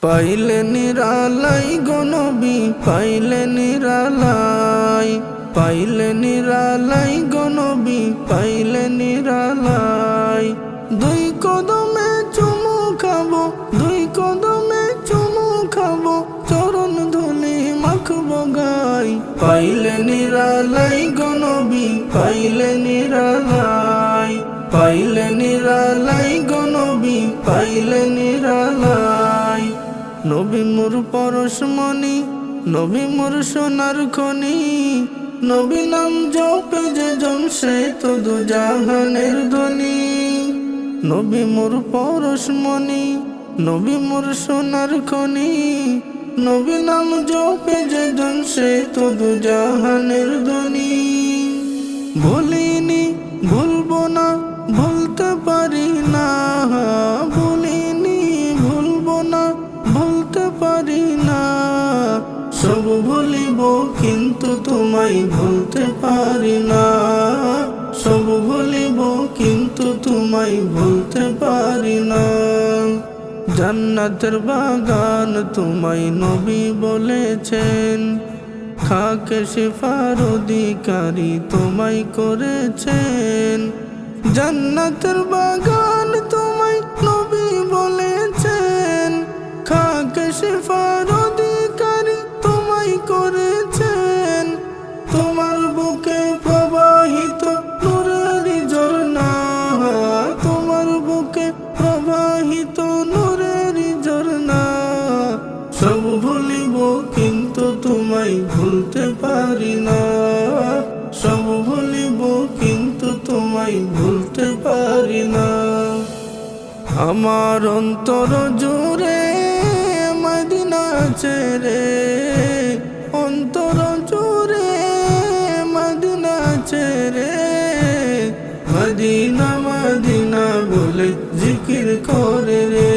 পাইলে নিরালাই গো নবী, পাইলে নিরালাই, পাইলে নিরালাই গো নবী, পাইলে নিরালাই। দুই কদমে চুমু খাবো, দুই কদমে চুমু খাবো, চরণ ধুলি মাখবো গাই। পাইলে নিরালাই গো নবী, পাইলে নিরালাই, পাইলে নিরালাই গো নবী, পাইলে নিরালাই। নবী মোর পরশমণি, নবী মোর সোনার খনি, নবী নাম জপে যে জন সে তো দু জাহানের ধ্বনি। নবী মোর পরশমণি, নবী মোর সোনার খনি, নবী নাম জপে যে জন সে তো দু জাহানের ধ্বনি। ভুলিনি ভুলবো না, ভুলতে পারি না, ভুলিনি ভুলবো না, ভুলতে পারি না। সব ভুলিব কিন্তু তোমায় ভুলতে পারি না, সব ভুলিব কিন্তু তোমায় ভুলতে পারি না। জান্নাতের বাগান তোমায় নবী বলেছেন, খাকে শিফার অধিকারী তোমায় করেছেন। জান্নাতের বাগান তোমায় নবী বলেছেন, খাকে শিফার অধিকারী তোমায় করেছেন। তোমার বুকে প্রবাহিত নূরের ঝরনা, তোমার বুকে প্রবাহিত নূরের ঝরনা। সব ভুলিব কিন্তু তোমায় ভুলতে পারি না, সব ভুলিব কিন্তু তোমায় ভুলতে পারি না। আমার অন্তর জুড়ে মদিনা আছে রে, অন্তর জুড়ে মদিনা আছে রে। মদিনা মদিনা বলে জিকির করে রে,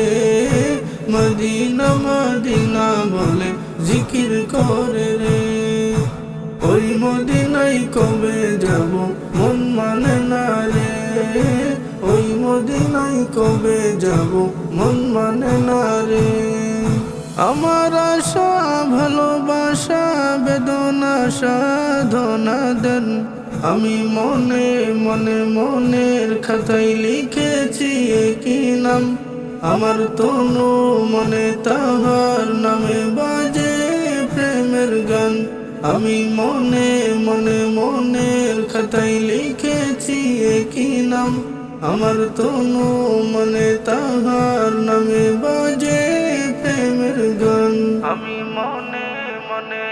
মদিনা মদিনা বলে জিকির করে রে। ওই মদিনায় কবে যাব মন মানে না রে, ওই মদিনায় কবে যাব মন মানে না রে। আমার আশা ভালোবাসা বেদনা সাধনা দেন, আমি মনে মনে মনের খাতায় লিখেছি একই নাম। আমার তনু মনে তাহার নামে বাজে প্রেমের গান, আমি মনে মনে মনের খাতায় লিখেছি একই নাম। আমার তনু মনে তাহার নামে বাজে প্রেমের গান, আমি মনে মনে